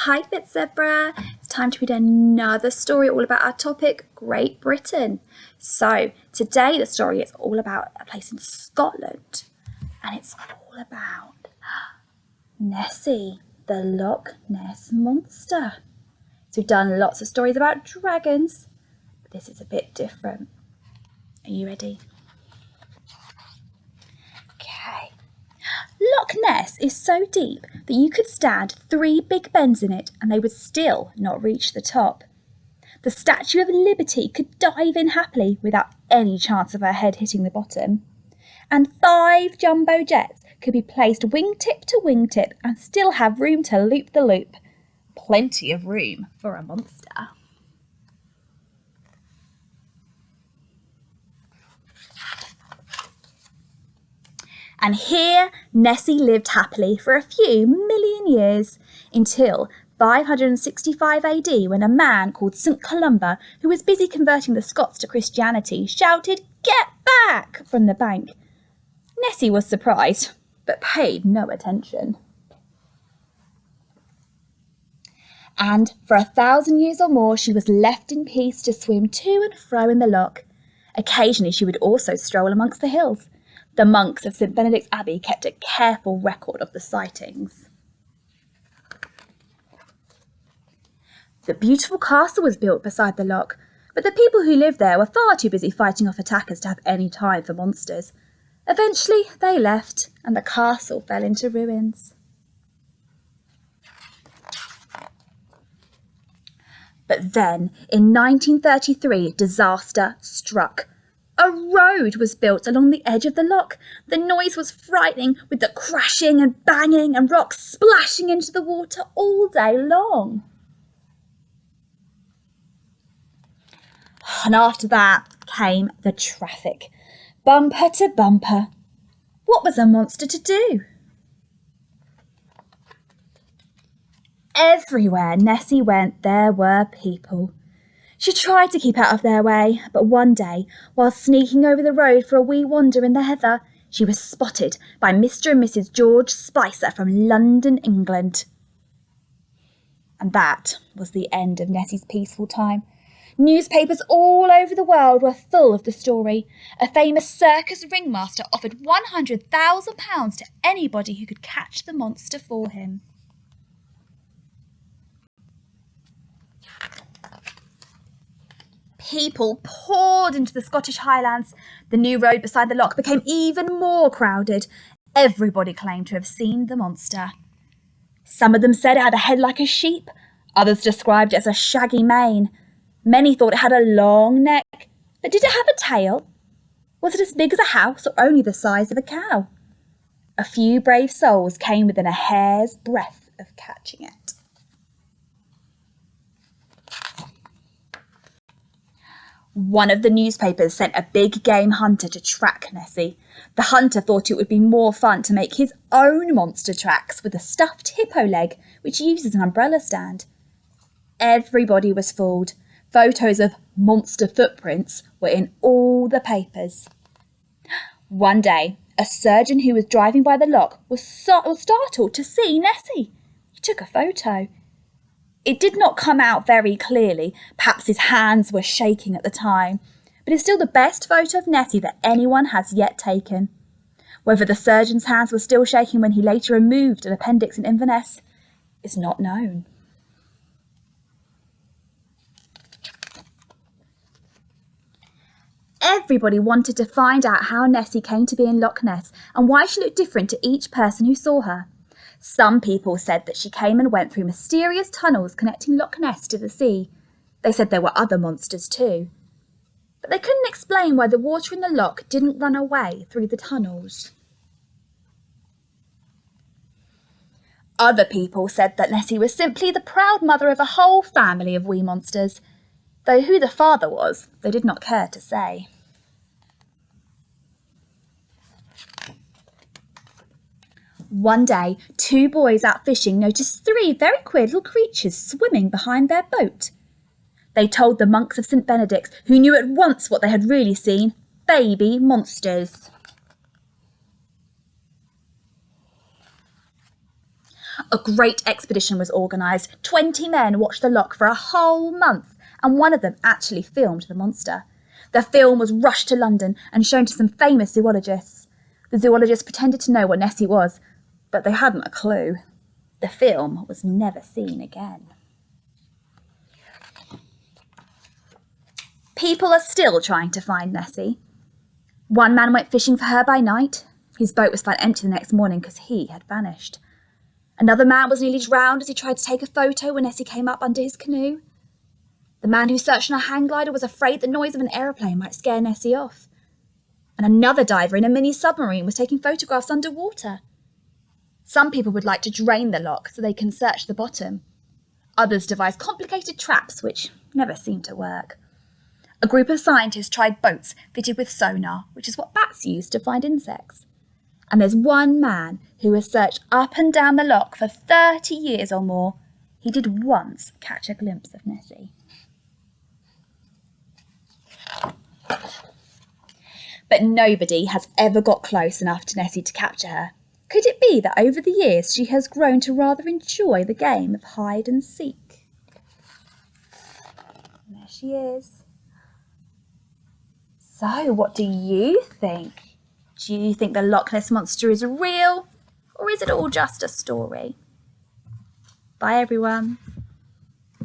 Hi Fit Zebra, it's time to read another story all about our topic, Great Britain. So today the story is all about a place in Scotland and it's all about Nessie, the Loch Ness monster. So we've done lots of stories about dragons, but this is a bit different. Are you ready? Okay. Loch Ness is so deep that you could stand 3 big bens in it and they would still not reach the top. The Statue of Liberty could dive in happily without any chance of her head hitting the bottom. And 5 jumbo jets could be placed wingtip to wingtip and still have room to loop the loop. Plenty of room for a monster. And here Nessie lived happily for a few million years until 565 AD, when a man called St. Columba, who was busy converting the Scots to Christianity, shouted, "Get back!" from the bank. Nessie was surprised, but paid no attention. And for 1,000 years or more, she was left in peace to swim to and fro in the loch. Occasionally she would also stroll amongst the hills. The monks of St. Benedict's Abbey kept a careful record of the sightings. The beautiful castle was built beside the loch, but the people who lived there were far too busy fighting off attackers to have any time for monsters. Eventually they left and the castle fell into ruins. But then, in 1933, disaster struck. A road was built along the edge of the loch. The noise was frightening, with the crashing and banging and rocks splashing into the water all day long. And after that came the traffic, bumper to bumper. What was a monster to do? Everywhere Nessie went, there were people. She tried to keep out of their way, but one day, while sneaking over the road for a wee wander in the heather, she was spotted by Mr. and Mrs. George Spicer from London, England. And that was the end of Nessie's peaceful time. Newspapers all over the world were full of the story. A famous circus ringmaster offered £100,000 to anybody who could catch the monster for him. People poured into the Scottish Highlands. The new road beside the loch became even more crowded. Everybody claimed to have seen the monster. Some of them said it had a head like a sheep. Others described it as a shaggy mane. Many thought it had a long neck. But did it have a tail? Was it as big as a house or only the size of a cow? A few brave souls came within a hair's breadth of catching it. One of the newspapers sent a big game hunter to track Nessie. The hunter thought it would be more fun to make his own monster tracks with a stuffed hippo leg, which uses an umbrella stand. Everybody was fooled. Photos of monster footprints were in all the papers. One day, a surgeon who was driving by the loch was startled to see Nessie. He took a photo. It did not come out very clearly. Perhaps his hands were shaking at the time. But it's still the best photo of Nessie that anyone has yet taken. Whether the surgeon's hands were still shaking when he later removed an appendix in Inverness is not known. Everybody wanted to find out how Nessie came to be in Loch Ness and why she looked different to each person who saw her. Some people said that she came and went through mysterious tunnels connecting Loch Ness to the sea. They said there were other monsters too. But they couldn't explain why the water in the loch didn't run away through the tunnels. Other people said that Nessie was simply the proud mother of a whole family of wee monsters, though who the father was, they did not care to say. One day, 2 boys out fishing noticed 3 very queer little creatures swimming behind their boat. They told the monks of St. Benedict's, who knew at once what they had really seen: baby monsters. A great expedition was organised. 20 men watched the loch for a whole month, and one of them actually filmed the monster. The film was rushed to London and shown to some famous zoologists. The zoologists pretended to know what Nessie was, but they hadn't a clue. The film was never seen again. People are still trying to find Nessie. One man went fishing for her by night. His boat was found empty the next morning because he had vanished. Another man was nearly drowned as he tried to take a photo when Nessie came up under his canoe. The man who searched on a hang glider was afraid the noise of an aeroplane might scare Nessie off. And another diver in a mini submarine was taking photographs underwater. Some people would like to drain the loch so they can search the bottom. Others devised complicated traps which never seemed to work. A group of scientists tried boats fitted with sonar, which is what bats use to find insects. And there's one man who has searched up and down the loch for 30 years or more. He did once catch a glimpse of Nessie. But nobody has ever got close enough to Nessie to capture her. Could it be that over the years she has grown to rather enjoy the game of hide and seek? There she is. So, what do you think? Do you think the Loch Ness Monster is real, or is it all just a story? Bye, everyone.